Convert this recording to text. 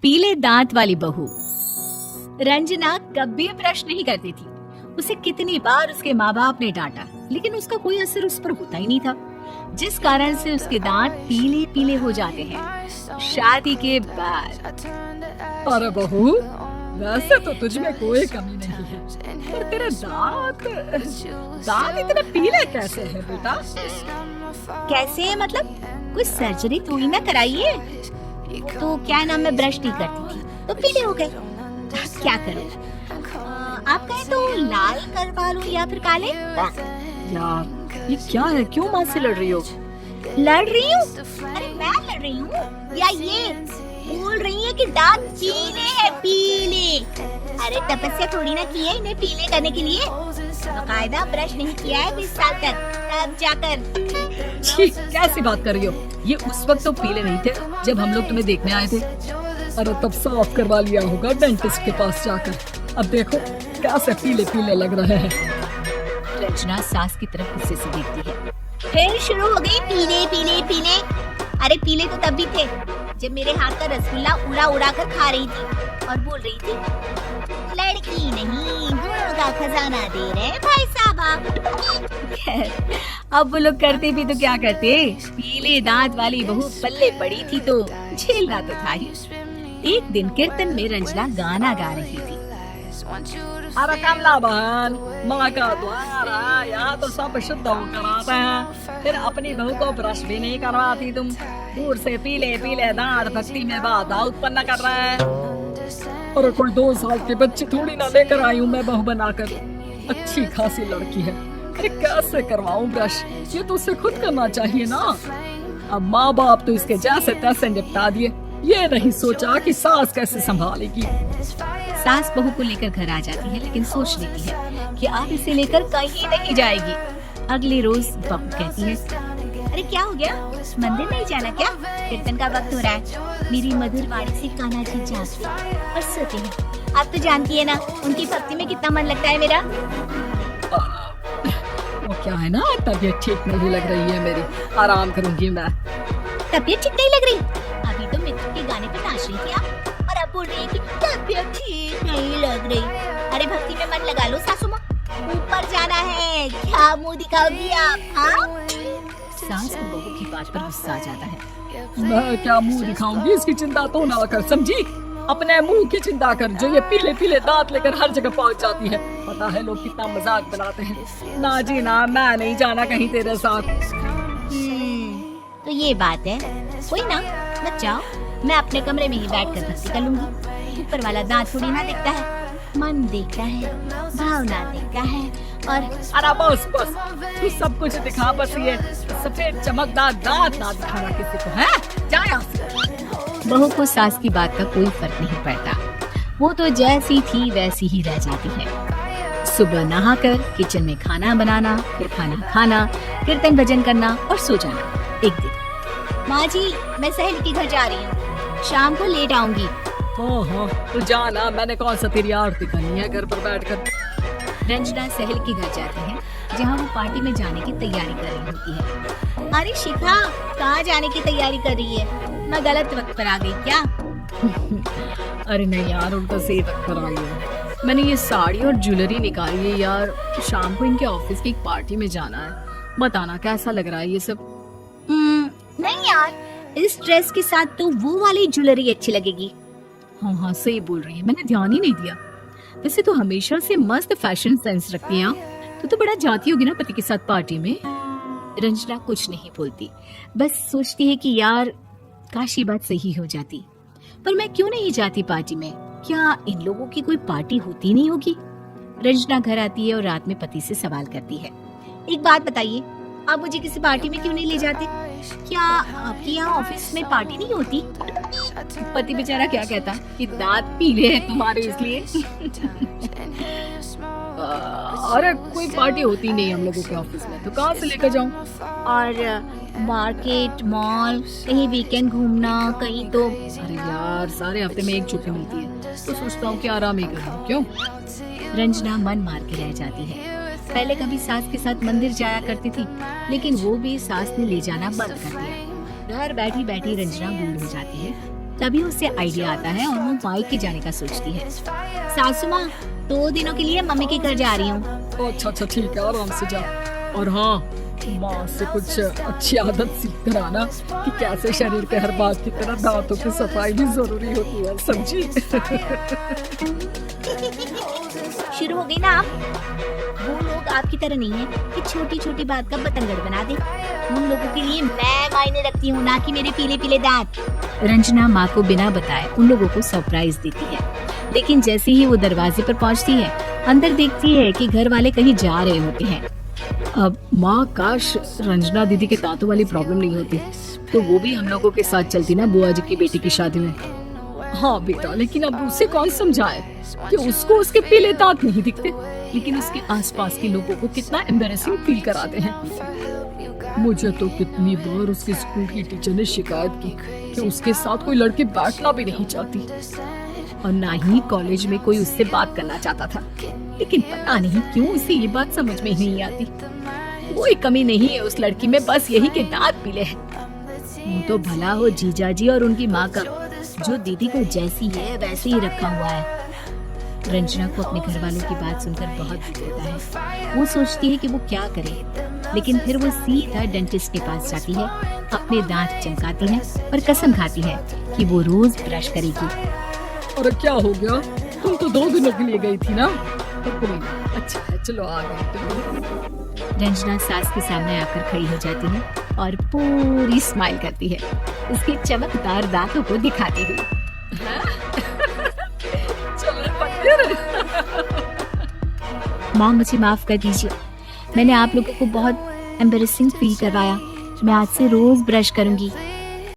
पीले दांत वाली बहू। रंजना कभी ब्रश नहीं करती थी। उसे कितनी बार उसके माँ बाप ने डांटा, लेकिन उसका कोई असर उस पर होता ही नहीं था, जिस कारण से उसके दांत पीले पीले हो जाते हैं। शादी के बाद अरे बहू, वैसे तो तुझ में कोई कमी नहीं है, पर तेरे दांत इतने पीले कैसे हैं बेटा? कैसे है मतलब? कोई सर्जरी थोड़ी ना कराई है। तो क्या नाम, मैं ब्रश नहीं करती थी तो पीले हो गए। क्या करूं? आप कहें तो लाल करवा लूं या फिर काले? यार ये क्या है, क्यों माँ से लड़ रही हो? लड़ रही हूँ? अरे मैं लड़ रही हूँ या ये बोल रही है कि दांत पीले हैं, पीले। अरे तपस्या थोड़ी ना की है इन्हें पीले करने के लिए। बाकायदा ब्रश नहीं किया है 20 साल तक, तब जाकर। छी, कैसी बात कर रही हो? ये उस वक्त तो पीले नहीं थे जब हम लोग तुम्हें देखने आए थे। अरे तब साफ करवा लिया होगा डेंटिस्ट के पास जाकर। अब देखो कैसे पीले पीले लग रहे हैं। रचना सास की तरफ गुस्से से देखती है। फिर शुरू हो गई पीले पीले पीले। अरे पीले तो तब भी थे जब मेरे हाथ का रसगुल्ला उड़ा उड़ा कर खा रही थी और बोल रही थी, लड़की नहीं गुणों का खजाना दे रहे भाई साहब आप। अब वो लोग करते भी तो क्या करते, पीले दांत वाली बहू पल्ले पड़ी थी तो झेलना तो था ही। एक दिन कीर्तन में रंजना गाना गा रही थी। अरे कमला बहन, माँ का द्वार है, यहाँ तो सब शुद्ध होकर आते हैं, फिर अपनी बहू को ब्रश भी नहीं करवाती तुम। दूर से पीले पीले दांत भक्ति में बाधा उत्पन्न कर रहे हैं। अरे कोई 2 साल के बच्चे थोड़ी ना लेकर आई हूँ मैं बहू बनाकर। अच्छी खासी लड़की है, अरे कैसे करवाऊँ ब्रश? ये तो उसे खुद करना चाहिए ना। अब माँ बाप तो इसके जैसे तैसे निपटा दिए, ये नहीं सोचा कि सास कैसे संभालेगी। सास बहू को लेकर घर आ जाती है, लेकिन सोच लेती है कि अब इसे लेकर कहीं नहीं जाएगी। अगले रोज बहू कहती है, अरे क्या हो गया, मंदिर नहीं जाना क्या? कीर्तन का वक्त हो रहा है। मेरी मधुर वाणी से कान्हा जी जागते और सोते हैं। आप तो जानती है ना उनकी भक्ति में कितना मन लगता है मेरा। वो क्या है ना, तबीयत ठीक नहीं लग रही है मेरी, आराम करूंगी मैं। तबीयत ठीक नहीं लग रही? अभी तो मित्र के गाने पे नाच रही थी आप, और अब बोल रही है कि तबीयत ठीक नहीं लग रही। अरे भक्ति में मन लगा लो सासू माँ, ऊपर जाना है, क्या मुंह दिखाओगी आप? हाँ? सास को बहू की बात पर गुस्सा आ जाता है। मैं क्या मुंह दिखाऊंगी, इसकी चिंता तो ना कर, समझी? अपने मुंह की चिंता कर, जो ये पीले पीले दांत लेकर हर जगह पहुंच जाती है। पता है लोग कितना मजाक बनाते हैं। ना जी ना, मैं नहीं जाना कहीं तेरे साथ। तो ये बात है, कोई ना, मत जाओ, मैं अपने कमरे में ही बैठकर भक्ति कर लूंगी। ऊपर वाला दांत थोड़ी ना देखता है, मन देखता है, भावना देखता है। और अरे बस बस, तू सब कुछ दिखा, बस ये सफेद चमकदार दांत ना दिखाना किसी को, है? जा यहाँ से। बहू को सास की बात का कोई फर्क नहीं पड़ता, वो तो जैसी थी वैसी ही रह जाती है। सुबह नहाकर किचन में खाना बनाना, फिर खाना खाना, कीर्तन भजन करना और सो जाना। एक दिन, माँ जी मैं सहेली के घर जा रही हूँ, शाम को लेट आऊंगी। हाँ, तू जाना, मैंने कौन सा तेरी आरती करनी है घर पर बैठकर। रंजना सहेल के घर जाती है, जहाँ वो पार्टी में जाने की तैयारी कर रही होती है। अरे शिखा, कहाँ जाने की तैयारी कर रही है? मैं गलत वक्त पर आ गई क्या? अरे नहीं यार, उल्टा सही वक्त पर आई है। मैंने ये साड़ी और ज्वेलरी निकाली है यार, शाम को इनके ऑफिस की एक पार्टी में जाना है। बताना कैसा लग रहा है ये सब? नहीं यार, इस ड्रेस के साथ तो वो वाली ज्वेलरी अच्छी लगेगी। हाँ, सही बोल रही है, मैंने ध्यान ही नहीं दिया। वैसे तो हमेशा से मस्त फैशन सेंस रखती है। तो बड़ा जाती होगी ना पति के साथ पार्टी में। रंजना कुछ नहीं बोलती, बस सोचती है कि यार काश ये बात सही हो जाती। पर मैं क्यों नहीं जाती पार्टी में? क्या इन लोगों की कोई पार्टी होती नहीं होगी? रंजना घर आती है और रात में पति से सवाल करती है, एक बात बताइए, आप मुझे किसी पार्टी में क्यों नहीं ले जाते? क्या आपके यहाँ ऑफिस में पार्टी नहीं होती? पति बेचारा क्या कहता कि दांत पीले हैं तुम्हारे इसलिए। अरे कोई पार्टी होती नहीं हम लोगों के ऑफिस में, तो कहाँ से लेकर जाऊँ? और मार्केट, मॉल, कहीं वीकेंड घूमना, कहीं तो। अरे यार, सारे हफ्ते में एक छुट्टी मिलती है, तो सोचता हूँ कि आराम ही करूँ। क्यों? रंजना मन मार के रह जाती है। पहले कभी सास के साथ मंदिर जाया करती थी, लेकिन वो भी सास ने ले जाना बंद कर दिया। घर बैठी बैठी रंजना बोर हो जाती है। तभी उसे आइडिया आता है और वो मायके जाने का सोचती है। सासू माँ, 2 दिनों के लिए मम्मी के घर जा रही हूँ। अच्छा अच्छा ठीक है, आराम से जा। और हाँ, माँ से कुछ अच्छी आदत सीख कर आना कि कैसे शरीर के हर बात की तरह दांतों की सफाई भी जरूरी होती है, समझी? शुरू हो गई ना आप? वो लोग आपकी तरह नहीं है कि छोटी छोटी बात का बतंगड़ बना दे। उन लोगों के लिए मैं मायने रखती हूँ, ना कि मेरे पीले पीले दांत। रंजना माँ को बिना बताए उन लोगों को सरप्राइज देती है, लेकिन जैसे ही वो दरवाजे पर पहुँचती है, अंदर देखती है कि घर वाले कहीं जा रहे होते हैं। अब माँ, काश रंजना दीदी के दांतों वाली प्रॉब्लम नहीं होती तो वो भी हम लोगों के साथ चलती ना बुआ जी की बेटी की शादी में। हाँ बेटा, लेकिन अब उसे कौन समझाए कि उसको उसके पीले दांत नहीं दिखते, लेकिन उसके आसपास के लोगों को कितना एम्बैरेसिंग फील कराते हैं। मुझे तो कितनी बार उसके स्कूल की टीचर ने शिकायत की कि उसके साथ कोई लड़की बैठना भी नहीं चाहती और ना ही कॉलेज में कोई उससे बात करना चाहता था, लेकिन पता नहीं क्यों उसे ये बात समझ में ही नहीं आती। कोई कमी नहीं है उस लड़की में, बस यही के दांत पीले हैं। वो तो भला हो जीजा जी और उनकी माँ का, जो दीदी को जैसी है वैसे ही रखा हुआ है। रंजना को अपने घर वालों की बात सुनकर बहुत दुख होता है। वो सोचती है कि वो क्या करे, लेकिन फिर वो सीधा डेंटिस्ट के पास जाती है, अपने दांत चमकाती है और कसम खाती है कि वो रोज ब्रश करेगी। अरे क्या हो गया? तुम तो 2 दिनों के लिए गई थी ना? तो कोई नहीं, अच्छा है, चलो आ गए। रंजना सास के सामने आकर खड़ी हो जाती है और पूरी स्माइल करती है, उसके चमकदार दांतों को दिखाती हुई। माँ, मुझे माफ कर दीजिए, मैंने आप लोगों को बहुत एम्बैरेसिंग फील करवाया। मैं आज से रोज ब्रश करूंगी।